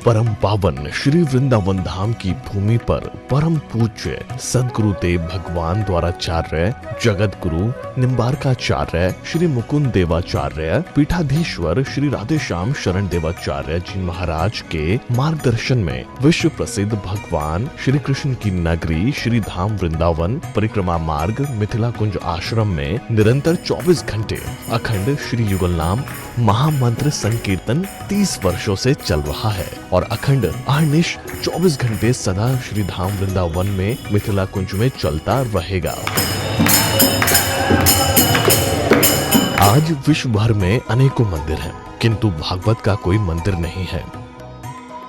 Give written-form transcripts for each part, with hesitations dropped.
परम पावन श्री वृंदावन धाम की भूमि पर परम पूज्य सदगुरुदेव भगवान द्वाराचार्य जगत गुरु निम्बारकाचार्य श्री मुकुंद देवाचार्य पीठाधीश्वर श्री राधेश्याम शरण देवाचार्य जी महाराज के मार्गदर्शन में विश्व प्रसिद्ध भगवान श्री कृष्ण की नगरी श्री धाम वृंदावन परिक्रमा मार्ग मिथिला कुंज आश्रम में निरंतर 24 घंटे अखंड श्री युगल नाम महामंत्र संकीर्तन 30 वर्षों से चल रहा है और अखंड अहर्निश 24 घंटे सदा श्री धाम वृंदावन में मिथिला कुंज में चलता रहेगा। आज विश्व भर में अनेकों मंदिर हैं, किंतु भागवत का कोई मंदिर नहीं है।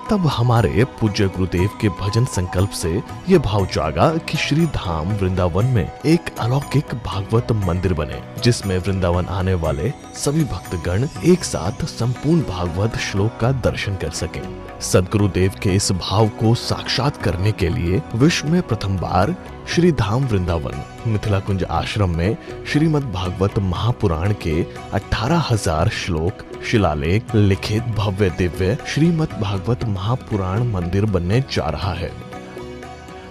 तब हमारे पूज्य गुरुदेव के भजन संकल्प से ये भाव जागा कि श्री धाम वृंदावन में एक अलौकिक भागवत मंदिर बने, जिसमें वृंदावन आने वाले सभी भक्तगण एक साथ संपूर्ण भागवत श्लोक का दर्शन कर सकें। सदगुरुदेव के इस भाव को साक्षात करने के लिए विश्व में प्रथम बार श्री धाम वृंदावन मिथिला कुंज आश्रम में श्रीमद् भागवत महापुराण के 18,000 श्लोक शिलालेख लिखित भव्य दिव्य श्रीमद् भागवत महापुराण मंदिर बनने जा रहा है।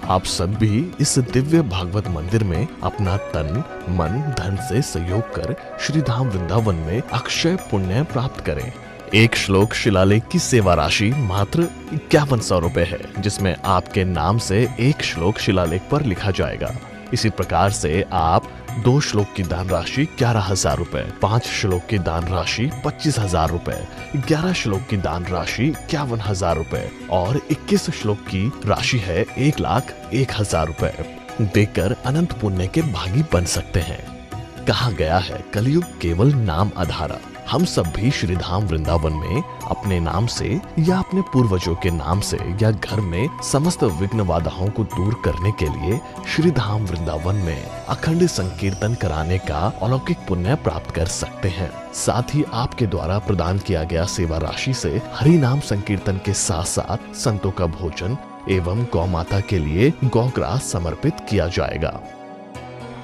आप सब भी इस दिव्य भागवत मंदिर में अपना तन मन धन से सहयोग कर श्री धाम वृंदावन में अक्षय पुण्य प्राप्त करें। एक श्लोक शिलालेख की सेवा राशि मात्र 5100 रुपए है, जिसमें आपके नाम से एक श्लोक शिलालेख पर लिखा जाएगा। इसी प्रकार से आप 2 श्लोक की दान राशि 11,000 रुपए, 5 श्लोक की दान राशि 25,000 रुपए, 11 श्लोक की दान राशि 51,000 रुपए और 21 श्लोक की राशि है 1,01,000 रुपए देकर अनंत पुण्य के भागी बन सकते हैं। कहा गया है कलयुग केवल नाम आधारा। हम सब भी श्री धाम वृंदावन में अपने नाम से या अपने पूर्वजों के नाम से या घर में समस्त विघ्न बाधाओं को दूर करने के लिए श्री धाम वृंदावन में अखंड संकीर्तन कराने का अलौकिक पुण्य प्राप्त कर सकते हैं। साथ ही आपके द्वारा प्रदान किया गया सेवा राशि से हरि नाम संकीर्तन के साथ साथ संतों का भोजन एवं गौ माता के लिए गौग्रास समर्पित किया जाएगा।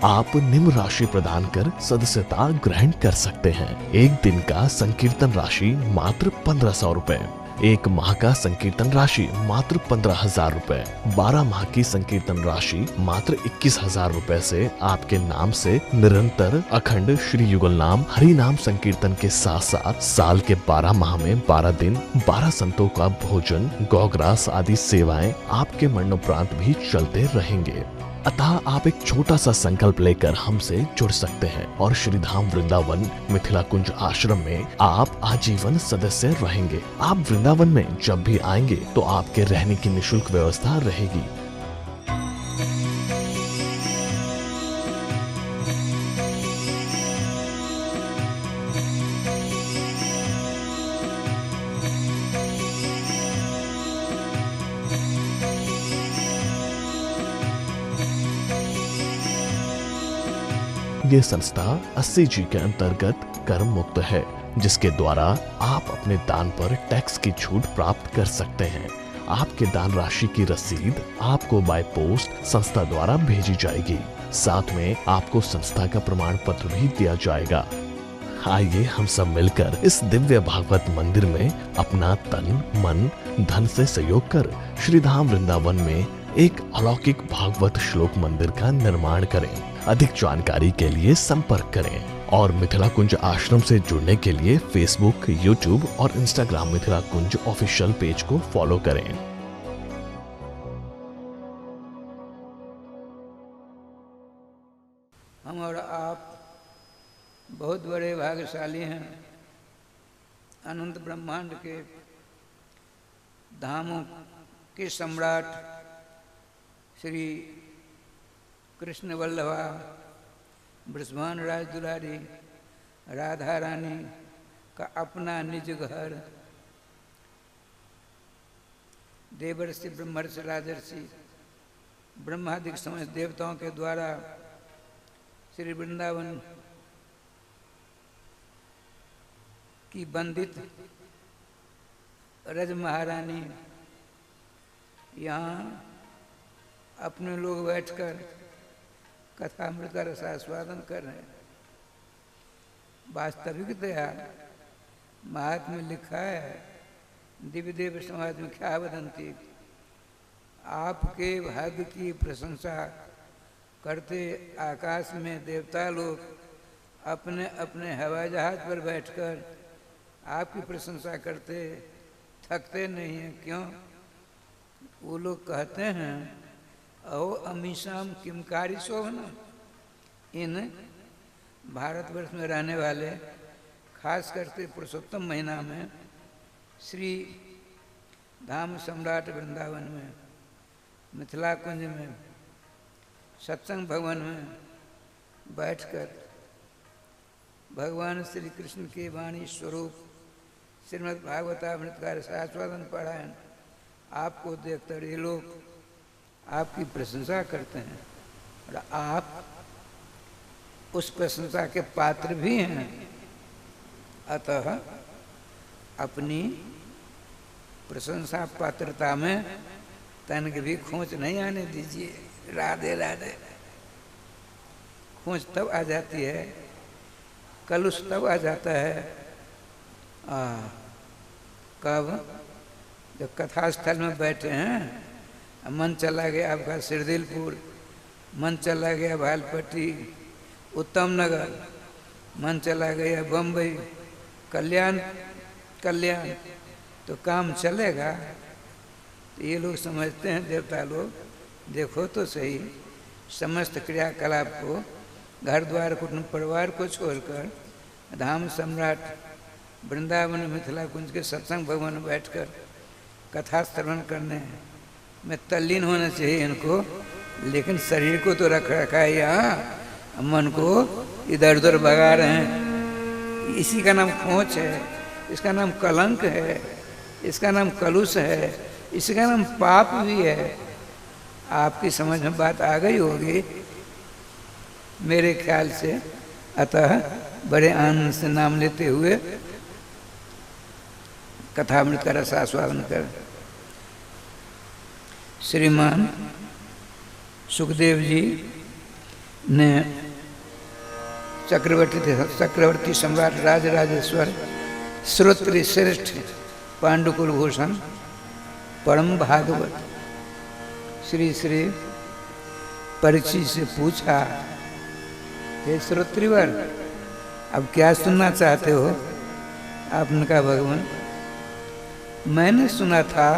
आप निम्न राशि प्रदान कर सदस्यता ग्रहण कर सकते हैं। एक दिन का संकीर्तन राशि मात्र 1,500 रुपए, एक माह का संकीर्तन राशि मात्र 15,000 रुपए, 12 माह की संकीर्तन राशि मात्र 21,000 रुपए से आपके नाम से निरंतर अखंड श्री युगल नाम हरि नाम संकीर्तन के साथ साथ साल के 12 माह में 12 दिन 12 संतों का भोजन गौग्रास आदि सेवाएं आपके मरणोपरांत भी चलते रहेंगे। अतः आप एक छोटा सा संकल्प लेकर हमसे जुड़ सकते हैं और श्री धाम वृंदावन मिथिला कुंज आश्रम में आप आजीवन सदस्य रहेंगे। आप वृंदावन में जब भी आएंगे तो आपके रहने की निःशुल्क व्यवस्था रहेगी। ये संस्था 80 जी के अंतर्गत कर मुक्त है, जिसके द्वारा आप अपने दान पर टैक्स की छूट प्राप्त कर सकते हैं। आपके दान राशि की रसीद आपको बाय पोस्ट संस्था द्वारा भेजी जाएगी। साथ में आपको संस्था का प्रमाण पत्र भी दिया जाएगा। आइए हम सब मिलकर इस दिव्य भागवत मंदिर में अपना तन मन धन से सहयोग कर श्री धाम वृंदावन में एक अलौकिक भागवत श्लोक मंदिर का निर्माण करें। अधिक जानकारी के लिए संपर्क करें और मिथिला कुंज आश्रम से जुड़ने के लिए फेसबुक, यूट्यूब और इंस्टाग्राम मिथिला कुंज ऑफिशियल पेज को फॉलो करें। हम और आप बहुत बड़े भाग्यशाली हैं। अनंत ब्रह्मांड के धामों के सम्राट श्री कृष्ण वल्लभा बृषभान राज दुलारी राधा रानी का अपना निज घर देवर्षि ब्रह्मर्षि राजर्षि ब्रह्मादिक समस्त देवताओं के द्वारा श्री वृंदावन की वंदित रज महारानी यहाँ अपने लोग बैठकर कथामृत का रसास्वादन कर रहे हैं। वास्तविकतया महात्म्य लिखा है दिव्य देव समाज में क्या वदंती, आपके भाग्य की प्रशंसा करते आकाश में देवता लोग अपने अपने हवाई जहाज पर बैठकर आपकी प्रशंसा करते थकते नहीं हैं। क्यों? वो लोग कहते हैं अहो अमीशाम किमकारी शोभनम। इन भारतवर्ष में रहने वाले खास करके पुरुषोत्तम महीना में श्री धाम सम्राट वृंदावन में, मिथिला कुंज में, सत्संग भवन में बैठकर भगवान श्री कृष्ण के वाणी स्वरूप श्रीमद् भागवतामृत का रसास्वादन पारायण आपको देखकर ये लोग आपकी प्रशंसा करते हैं और आप उस प्रशंसा के पात्र भी हैं। अतः अपनी प्रशंसा पात्रता में तनिक भी खोज नहीं आने दीजिए। राधे राधे। खोज तब आ जाती है, कलुष तब आ जाता है कब? जब कथास्थल में बैठे हैं, मन चला गया आपका सिरदिलपुर, मन चला गया भालपट्टी, उत्तम नगर, मन चला गया बम्बई, कल्याण, तो काम चलेगा? तो ये लोग समझते हैं देवता लोग, देखो तो सही, समस्त क्रियाकलाप को, घर द्वार कुटुंब परिवार को छोड़कर धाम सम्राट वृंदावन मिथिला कुंज के सत्संग भवन में बैठकर कथा श्रवण करने में तल्लीन होना चाहिए इनको। लेकिन शरीर को तो रख रखा है यहाँ, मन को इधर उधर भगा रहे हैं। इसी का नाम खोच है, इसका नाम कलंक है, इसका नाम कलुष है, इसका नाम पाप भी है। आपकी समझ में बात आ गई होगी मेरे ख्याल से। अतः बड़े आनंद से नाम लेते हुए कथामृत का रस आस्वादन कर श्रीमान सुखदेव जी ने चक्रवर्ती सम्राट राजराजेश्वर श्रोत्री श्रेष्ठ पांडुकुल भूषण परम भागवत श्री श्री परीक्षित से पूछा, हे श्रोत्रीवर, अब क्या सुनना चाहते हो? आपने कहा, भगवान मैंने सुना था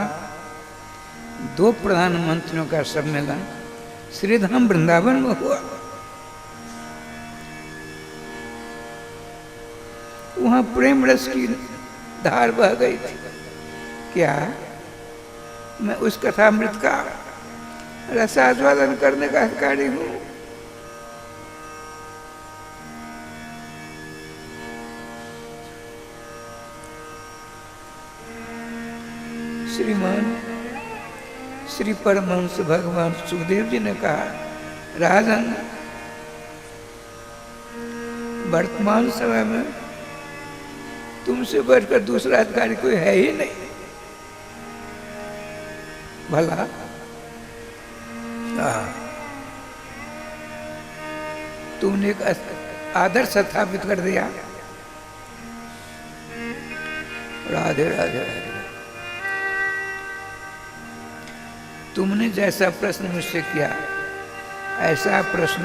2 प्रधानमंत्रियों का सम्मेलन श्रीधाम वृंदावन में हुआ, वहां प्रेम रस की धार बह गई थी। क्या मैं उस कथामृत का रसास्वादन करने का अधिकारी हूं? श्रीमान श्री परमहंस भगवान सुखदेव जी ने कहा, राजन, वर्तमान समय में तुमसे बढ़कर दूसरा अधिकारी कोई है ही नहीं। भला तुमने एक आदर्श स्थापित कर दिया। राधे राधे राधे। तुमने जैसा प्रश्न मुझसे किया, ऐसा प्रश्न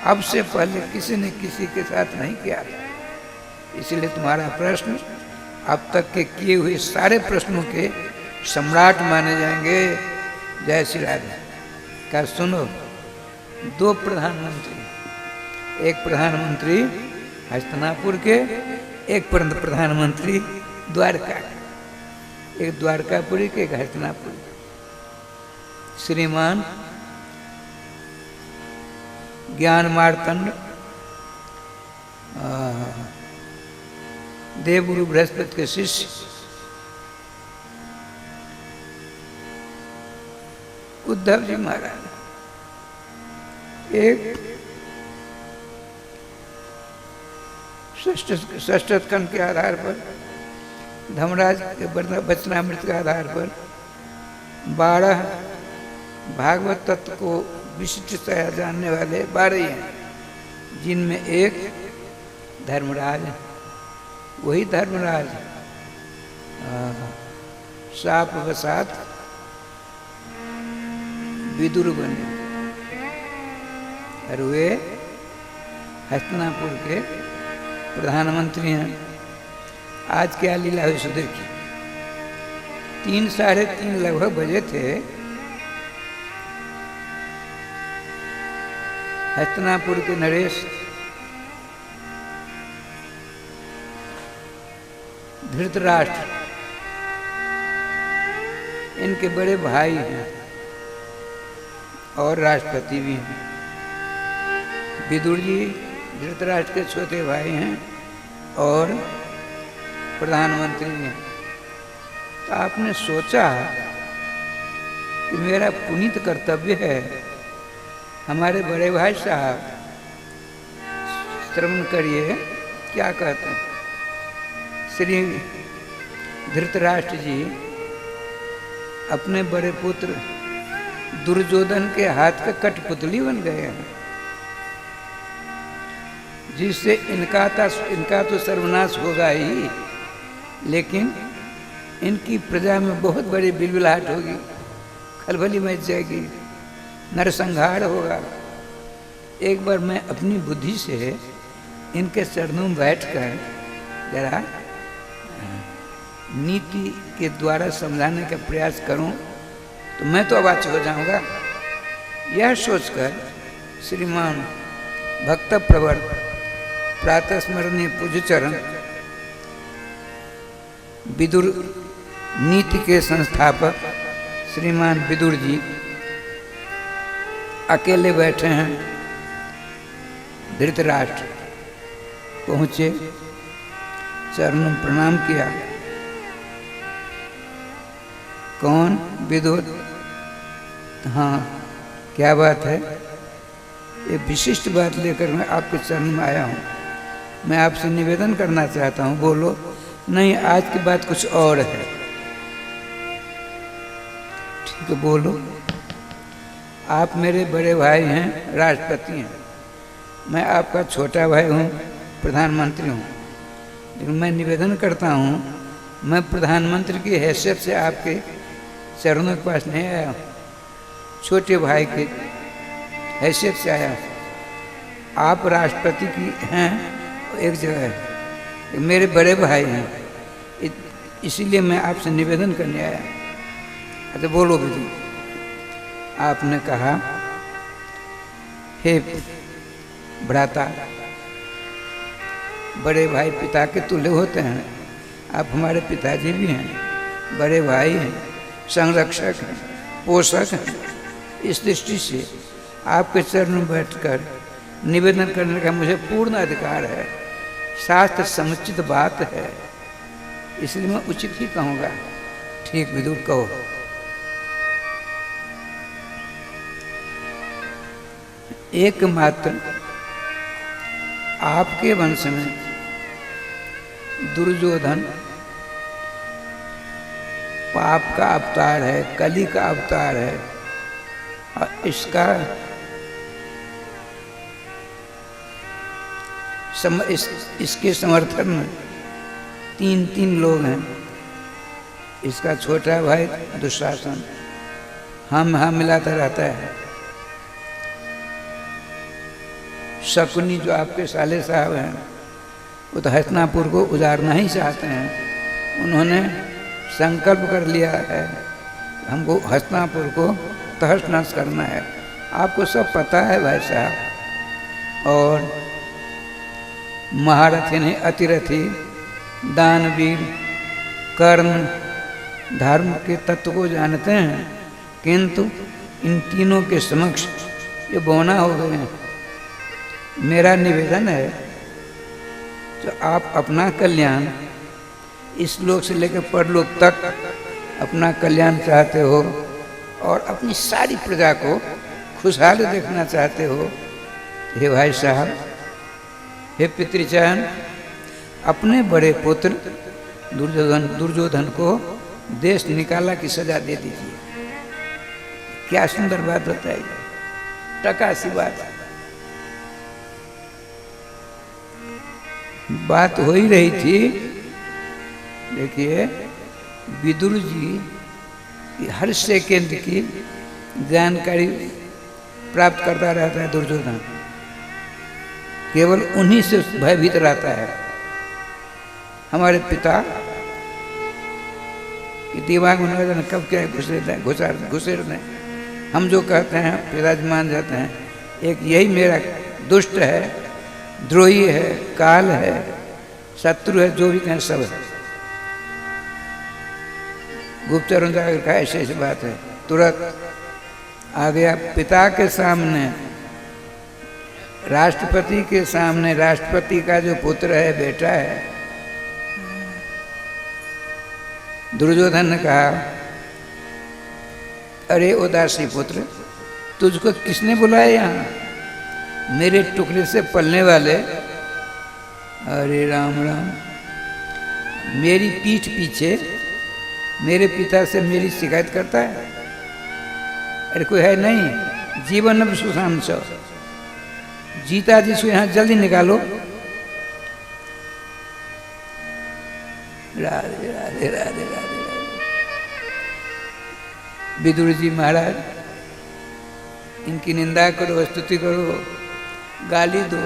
अब से पहले किसी ने किसी के साथ नहीं किया, इसलिए तुम्हारा प्रश्न अब तक के किए हुए सारे प्रश्नों के सम्राट माने जाएंगे। जय श्री राधे। क्या सुनो, 2 प्रधानमंत्री, एक प्रधानमंत्री हस्तिनापुर के, एक प्रधानमंत्री द्वारका, एक द्वारकापुरी के, एक हस्तिनापुरी। श्रीमान ज्ञान मार्तंड देवगुरु बृहस्पति के शिष्य उद्धव जी महाराज, एक षष्ठ स्कंद के आधार पर, धर्मराज के वचनामृत के आधार पर 12 भागवत तत्व को विशिष्टतया जानने वाले 12 हैं, जिनमें एक धर्मराज, वही धर्मराज साप वसात विदुर बने और वे हस्तिनापुर के प्रधानमंत्री हैं। आज क्या लीला हुई सुधीर की। 3 साढ़े 3 लगभग बजे थे। हस्तिनापुर के नरेश धृतराष्ट्र इनके बड़े भाई हैं और राष्ट्रपति भी हैं। विदुर जी धृतराष्ट्र के छोटे भाई हैं और प्रधानमंत्री हैं। तो आपने सोचा कि मेरा पुनीत कर्तव्य है, हमारे बड़े भाई साहब श्रवण करिए क्या कहते हैं। श्री धृतराष्ट्र जी अपने बड़े पुत्र दुर्योधन के हाथ का कठपुतली बन गए हैं, जिससे इनका तो सर्वनाश होगा ही, लेकिन इनकी प्रजा में बहुत बड़ी बिलबिलाहट होगी, खलबली मच जाएगी, नरसंहार होगा। एक बार मैं अपनी बुद्धि से इनके चरणों में बैठकर जरा नीति के द्वारा समझाने का प्रयास करूं तो मैं तो अवाच्य हो जाऊंगा। यह सोचकर श्रीमान भक्त प्रवर प्रातः स्मरणीय पूज्य चरण विदुर नीति के संस्थापक श्रीमान विदुर जी अकेले बैठे हैं। धृतराष्ट्र पहुँचे, चरणों में प्रणाम किया। कौन? विदुर। हाँ, क्या बात है? ये विशिष्ट बात लेकर मैं आपके चरण में आया हूँ। मैं आपसे निवेदन करना चाहता हूँ। बोलो। नहीं, आज की बात कुछ और है। ठीक है, बोलो। आप मेरे बड़े भाई हैं, राष्ट्रपति हैं। मैं आपका छोटा भाई हूँ, प्रधानमंत्री हूँ। लेकिन मैं निवेदन करता हूँ, मैं प्रधानमंत्री की हैसियत से आपके चरणों के पास नहीं आया हूँ, छोटे भाई की हैसियत से आया हूँ। आप राष्ट्रपति की हैं एक जगह है, मेरे बड़े भाई हैं, इसीलिए मैं आपसे निवेदन करने आया। अच्छा बोलो विदुर। आपने कहा, हे भ्राता, बड़े भाई पिता के तुल्य होते हैं। आप हमारे पिताजी भी हैं, बड़े भाई हैं, संरक्षक हैं, पोषक हैं। इस दृष्टि से आपके चरण में बैठकर निवेदन करने का मुझे पूर्ण अधिकार है। शास्त्र समुचित बात है, इसलिए मैं उचित ही कहूँगा। ठीक विदुर, कहो। एकमात्र आपके वंश में दुर्योधन पाप का अवतार है, कली का अवतार है, और इसके समर्थन में 3 लोग हैं। इसका छोटा भाई दुशासन हाँ मिलाता रहता है। शकुनी जो आपके साले साहब हैं, वो तो हस्तिनापुर को उजाड़ना ही चाहते हैं। उन्होंने संकल्प कर लिया है, हमको हस्तिनापुर को तहस नहस करना है। आपको सब पता है भाई साहब। और महारथी नहीं, अतिरथी, दानवीर, कर्ण, धर्म के तत्व को जानते हैं, किंतु इन तीनों के समक्ष ये बौना हो गए हैं। मेरा निवेदन है, तो आप अपना कल्याण इस लोक से लेकर परलोक तक अपना कल्याण चाहते हो और अपनी सारी प्रजा को खुशहाल देखना चाहते हो। हे भाई साहब, हे पितृचरण, अपने बड़े पुत्र दुर्योधन को देश निकाला की सजा दे दीजिए। क्या सुंदर बात बताई, टकासी बात। बात हो ही रही थी। देखिए, विदुर जी हर सेकंड की जानकारी प्राप्त करता रहता है दुर्योधन, केवल उन्हीं से भयभीत रहता है। हमारे पिता कि दिमाग में न कब क्या घुसेर दें। हम जो कहते हैं पिताजी मान जाते हैं। एक यही मेरा दुष्ट है, द्रोही है, काल है, शत्रु है, जो भी कहें सब है। गुप्तचरों जाकर कहा ऐसी ऐसी बात है, तुरंत आ गया पिता के सामने, राष्ट्रपति के सामने। राष्ट्रपति का जो पुत्र है, बेटा है। दुर्योधन ने कहा, अरे उदासी पुत्र, तुझको किसने बुलाया यहाँ? मेरे टुकड़े से पलने वाले। अरे राम राम, मेरी पीठ पीछे मेरे पिता से मेरी शिकायत करता है? अरे कोई है नहीं, जीवन अब सुशांत सो, जीता जी से यहाँ जल्दी निकालो। राधे राधे राधे राधे। विदुर जी महाराज, इनकी निंदा करो, स्तुति करो, गाली दो।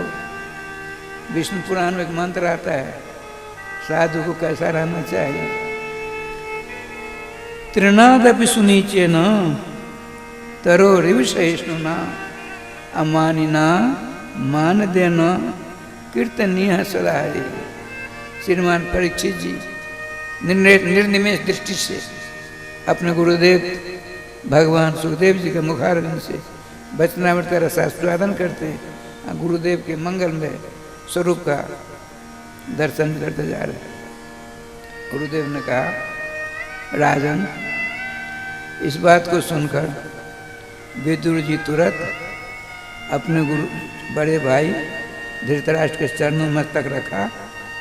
विष्णु पुराण में एक मंत्र आता है, साधु को कैसा रहना चाहिए। तृणादपि सुनीचेन तरो रिव सहिष्णुना अमानिना मान देना कीर्तनीय सदा। श्रीमान परीक्षित जी निर्निमेष दृष्टि से अपने गुरुदेव भगवान सुखदेव जी के मुखारविंद से वचनामृत का रसास्वादन करते हैं, गुरुदेव के मंगलमय स्वरूप का दर्शन करते जा रहे हैं। गुरुदेव ने कहा, राजन, इस बात को सुनकर विदुर जी तुरंत अपने गुरु बड़े भाई धृतराष्ट्र के चरणों में मस्तक रखा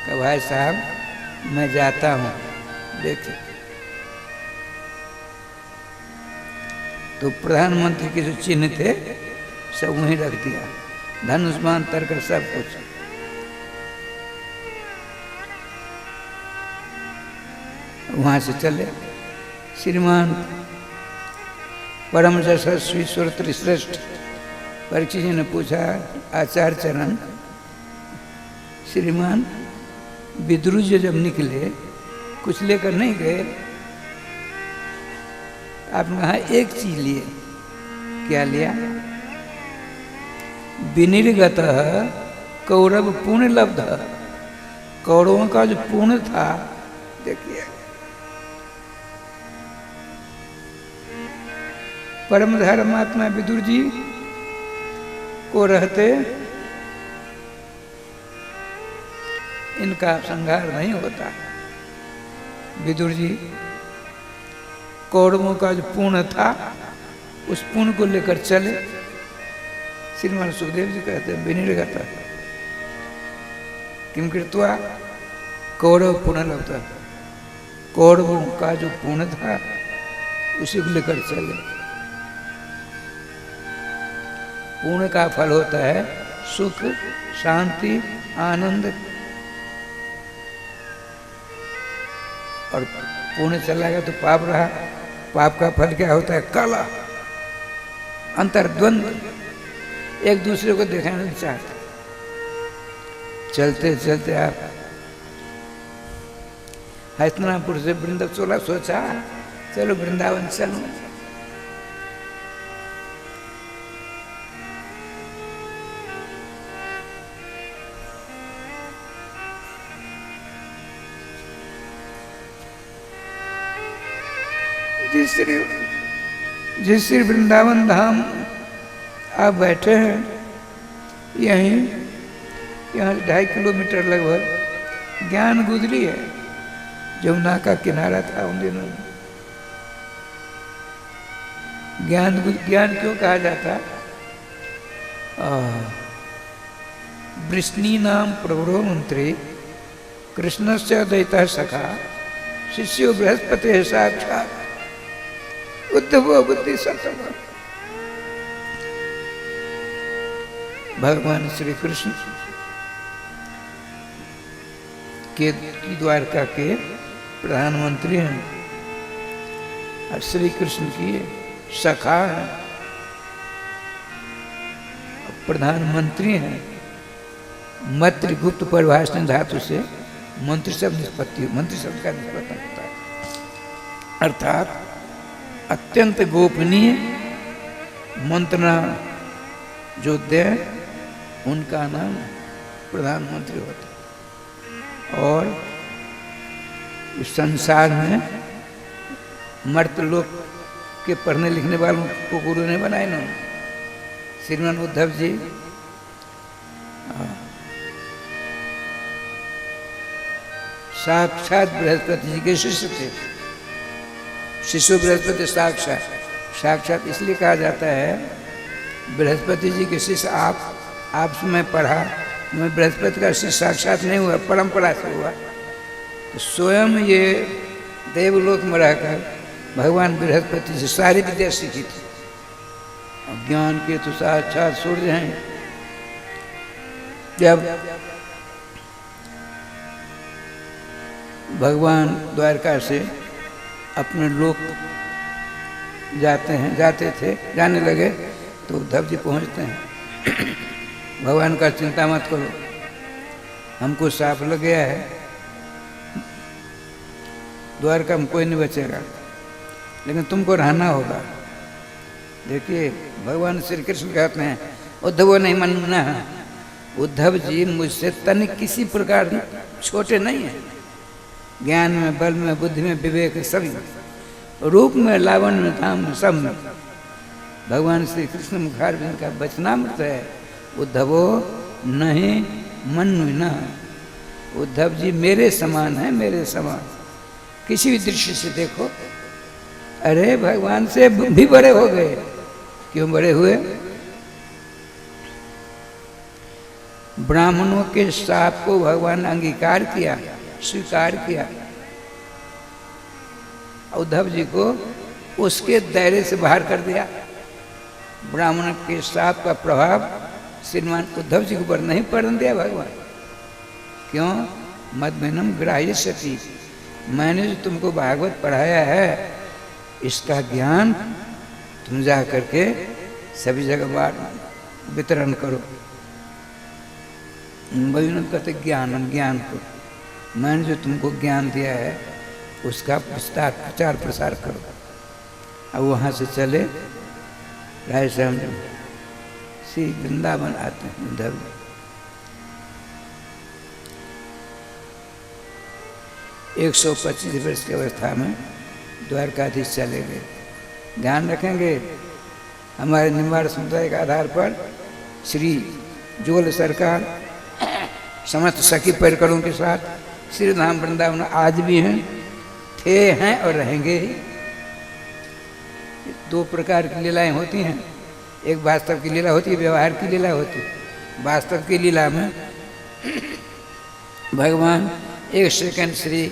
कि भाई साहब मैं जाता हूँ। देखिए, तो प्रधानमंत्री के जो चिन्ह थे सब वहीं रख दिया, धनुष्मान तर्क सब कुछ। वहां से चले। श्रीमान परम यशस्वी सुरत्र श्रेष्ठ परीक्षित जी ने पूछा, आचार्य चरण, श्रीमान विदुर जी जब निकले कुछ लेकर नहीं गए? आपने कहा एक चीज लिए। क्या लिया? विनिर्गत कौरव पुण्य लब्ध। कौरवों का जो पुण्य था, देखिए, परम धर्मात्मा विदुर जी को रहते इनका संहार नहीं होता। विदुर जी कौरवों का जो पुण्य था उस पुण्य को लेकर चले। श्रीमान सुखदेव जी कहते हैं, विनिर्गत किम कृत्वा कौरव पुण्य लब्ध। कौरवों का जो पुण्य था उसी को लेकर चले। पुण्य का फल होता है सुख, शांति, आनंद। और पुण्य चला गया तो पाप रहा। पाप का फल क्या होता है? कलह, अंतर्द्वंद, एक दूसरे को दिखाना नहीं चाहते। चलते चलते आप हस्तिनापुर से वृंदावन, 16 सोचा चलो वृंदावन चलो। जिस श्री वृंदावन धाम आप बैठे हैं, यहाँ 2.5 किलोमीटर लगभग ज्ञान गुजरी है। जमुना का किनारा था उन दिनों में। ज्ञान क्यों कहा जाता? वृष्णि नाम प्रवरो मंत्री कृष्णस्य दैता सखा शिष्यो बृहस्पति साक्षात उद्धव बुद्धि सतम। भगवान श्री कृष्ण के द्वारका के प्रधानमंत्री हैं। और श्री कृष्ण की सखा है, प्रधानमंत्री हैं। मंत्री गुप्त परिभाषण धातु से मंत्री शब्द निष्पत्ति, मंत्री शब्द का निष्पत्ति होता है, अर्थात अत्यंत गोपनीय मंत्रणा जो दे उनका नाम प्रधानमंत्री होता है। और इस संसार में मर्तलोक के पढ़ने लिखने वालों को गुरु ने बनाए ना, श्रीमान उद्धव जी साक्षात बृहस्पति जी के शिष्य थे। शिशु बृहस्पति साक्षात इसलिए कहा जाता है बृहस्पति जी के शिष्य आप मैं पढ़ा, मैं बृहस्पति का शिष्य साक्षात नहीं हुआ, परंपरा से हुआ। तो स्वयं ये देवलोक में रहकर भगवान बृहस्पति से सारी विद्या सीखी थी। और ज्ञान के तो साक्षात सूर्य हैं। जब भगवान द्वारका से अपने लोक जाते थे, जाने लगे तो उद्धव जी पहुँचते हैं। भगवान का चिंता मत करो, हमको साफ लग गया है, द्वारका में कोई नहीं बचेगा, लेकिन तुमको रहना होगा। देखिए भगवान श्री कृष्ण कहते हैं उद्धव नहीं मानना, उद्धव जी मुझसे तनिक किसी प्रकार छोटे नहीं हैं, ज्ञान में, बल में, बुद्धि में, विवेक सभी, रूप में, लावण्य में, धाम में, सब में भगवान श्री कृष्ण मुखारविंद का वचनामृत है। उद्धवो नहीं मनु न, उद्धव जी मेरे समान है, मेरे समान। किसी भी दृष्टि से देखो, अरे भगवान से भी बड़े हो गए। क्यों बड़े हुए? ब्राह्मणों के शाप को भगवान ने अंगीकार किया, स्वीकार किया। उद्धव जी को उसके दायरे से बाहर कर दिया। ब्राह्मण के शाप का प्रभाव श्रीमान उद्धव जी के ऊपर नहीं पड़ने दिया भगवान। क्यों? मद्भेनम ग्राह्य सती, मैंने जो तुमको भागवत पढ़ाया है इसका ज्ञान तुम जा करके सभी जगह वितरण करो। वही कहते ज्ञानम, ज्ञान को मैंने जो तुमको ज्ञान दिया है उसका विस्तार प्रचार प्रसार करो। अब वहाँ से चले राय श्याम श्री वृंदावन आते हैं उद्धव जी। एक 125 वर्ष की अवस्था में द्वारकाधीश चले गए। ध्यान रखेंगे हमारे निम्बाड़ समुदाय के आधार पर श्री जोल सरकार समस्त सखी परिकरों के साथ श्री धाम वृंदावन आज भी हैं, थे, हैं और रहेंगे। दो प्रकार की लीलाएं होती हैं, एक वास्तव की लीला होती है, व्यवहार की लीला होती है। वास्तव की लीला में भगवान एक सेकंड श्री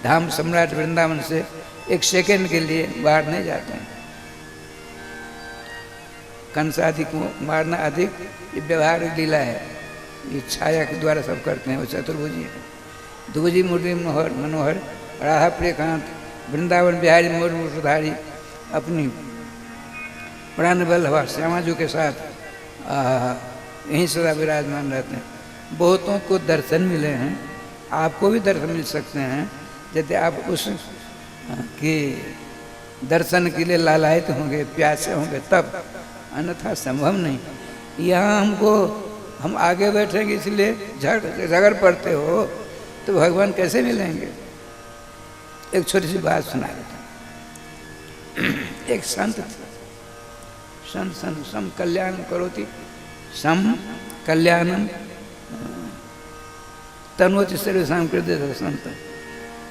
धाम सम्राट वृंदावन से एक सेकंड के लिए बाहर नहीं जाते हैं। कंस आदि को मारना अधिक ये व्यवहार लीला है, ये छाया के द्वारा सब करते हैं। वो चतुर्भुजी है, दुभुजी मुरली मनोहर राधा प्रियकांत वृंदावन बिहारी मोर मुरधारी अपनी प्राण बल्लभा श्यामाजू के साथ यहीं सदा विराजमान रहते हैं। बहुतों को दर्शन मिले हैं, आपको भी दर्शन मिल सकते हैं यदि आप उस के दर्शन के लिए लालायित होंगे, प्यासे होंगे तब, अन्यथा संभव नहीं। यहाँ हम आगे बैठेंगे इसलिए झगड़ पड़ते हो तो भगवान कैसे मिलेंगे? एक छोटी सी बात सुना देता हूँ। एक संत थे, संत सम कल्याण करोति, सम कल्याणम तनोति सर्वेषां कृते।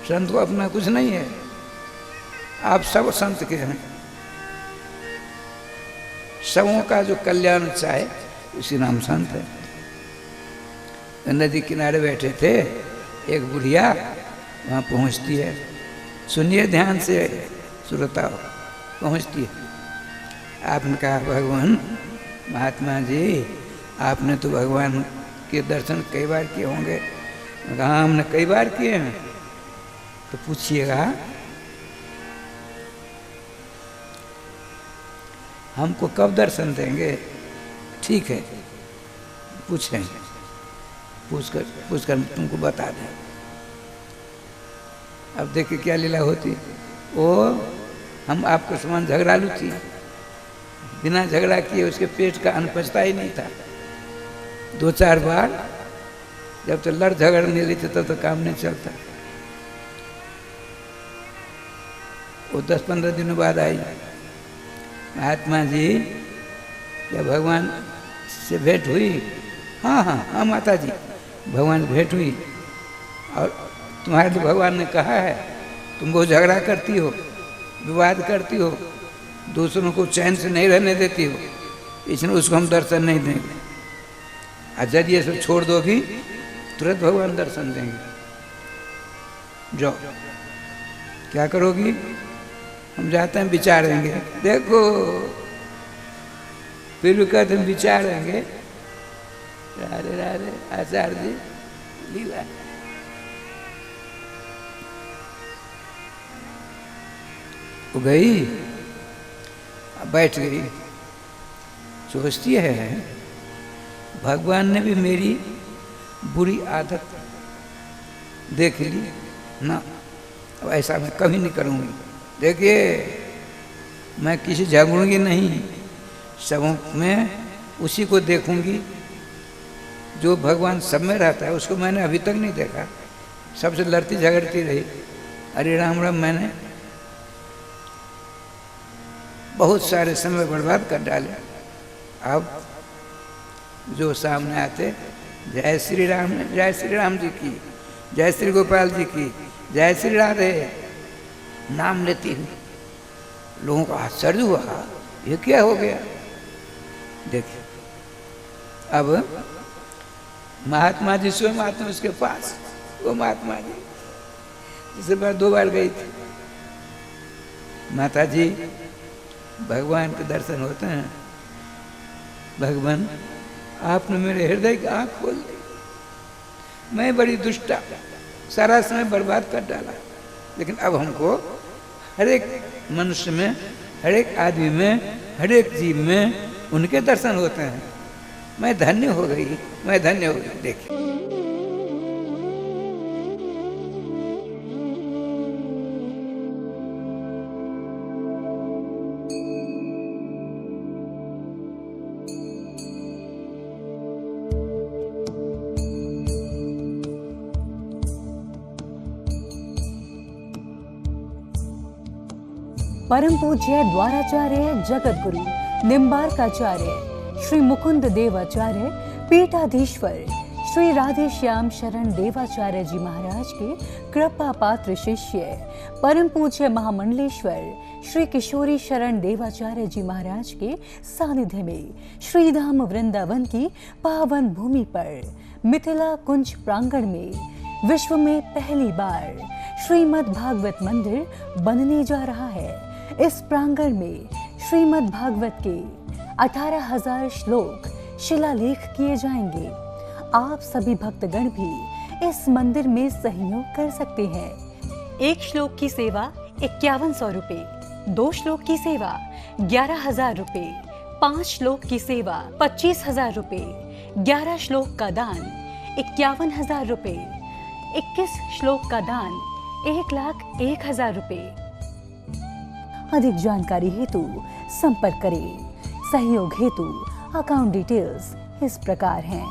संत को अपना कुछ नहीं है, आप सब संत के हैं। सबों का जो कल्याण चाहे उसी नाम संत है। नदी किनारे बैठे थे, एक बुढ़िया वहाँ पहुँचती है, सुनिए ध्यान से श्रोता, पहुँचती है। आपने कहा भगवान महात्मा जी आपने तो भगवान के दर्शन कई बार किए होंगे। कहा हमने कई बार किए हैं। तो पूछिएगा हमको कब दर्शन देंगे? ठीक है, पूछें, पूछकर तुमको बता दें। अब देखिए क्या लीला होती। वो हम आपको समान झगड़ालू थी, बिना झगड़ा किए उसके पेट का अन्न पचता ही नहीं था। 2-4 बार जब तो लड़ झगड़ नहीं लेते तब तो काम नहीं चलता। वो 10-15 दिनों बाद आई। महात्मा जी, जब भगवान से भेंट हुई? हाँ हाँ हाँ माता जी, भगवान से भेंट हुई और तुम्हारे लिए भगवान ने कहा है तुम बहुत झगड़ा करती हो, विवाद करती हो, दूसरों को चैन से नहीं रहने देती हो, इसलिए उसको हम दर्शन नहीं देंगे। और जब ये सब छोड़ दोगी तुरंत भगवान दर्शन देंगे। जाओ, क्या करोगी? हम जाते हैं, विचारेंगे। देखो, फिर भी कहते हैं विचारेंगे। राधे राधे आचार्य जी, लीला। वो गई, बैठ गई, सोचती है भगवान ने भी मेरी बुरी आदत देख ली ना, अब ऐसा मैं कभी नहीं करूँगी। देखिए, मैं किसी झगड़ूंगी नहीं, सबों में उसी को देखूंगी जो भगवान सब में रहता है। उसको मैंने अभी तक नहीं देखा, सबसे लड़ती झगड़ती रही। अरे राम राम, मैंने बहुत सारे समय बर्बाद कर डाले। अब जो सामने आते, जय श्री राम, जय श्री राम जी की, जय श्री गोपाल जी की, जय श्री राधे नाम लेती हूँ, लोगों का आश्चर्य हुआ, ये क्या हो गया। देखिए, अब महात्मा जी स्वयं आते हैं उसके पास। वो महात्मा जी जिसे बार 2 बार गई थी। माता जी, भगवान के दर्शन होते हैं। भगवान, आपने मेरे हृदय की आँख खोल दी। मैं बड़ी दुष्टा, सारा समय बर्बाद कर डाला, लेकिन अब हमको हर एक मनुष्य में, हर एक आदमी में, हर एक जीव में उनके दर्शन होते हैं। मैं धन्य हो गई, मैं धन्य हो गई। देखिए, परम पूज्य द्वाराचार्य जगत गुरु निम्बार्काचार्य श्री मुकुंद देवाचार्य पीठाधीश्वर श्री राधे श्याम शरण देवाचार्य जी महाराज के कृपा पात्र शिष्य परम पूज्य महामंडलेश्वर श्री किशोरी शरण देवाचार्य जी महाराज के सानिध्य में श्रीधाम वृंदावन की पावन भूमि पर मिथिला कुंज प्रांगण में विश्व में पहली बार श्रीमद् भागवत मंदिर बनने जा रहा है। इस प्रांगण में श्रीमद् भागवत के 18,000 श्लोक शिलालेख किए जाएंगे। आप सभी भक्तगण भी इस मंदिर में सहयोग कर सकते हैं। 1 श्लोक की सेवा 5100 रुपए, 2 श्लोक की सेवा 11,000 रुपए, 5 श्लोक की सेवा 25,000 रुपए, 11 श्लोक का दान 51,000 रुपए, 21 श्लोक का दान 1,01,000 रुपए। अधिक जानकारी हेतु संपर्क करें। सहयोग हेतु अकाउंट डिटेल्स इस प्रकार हैं।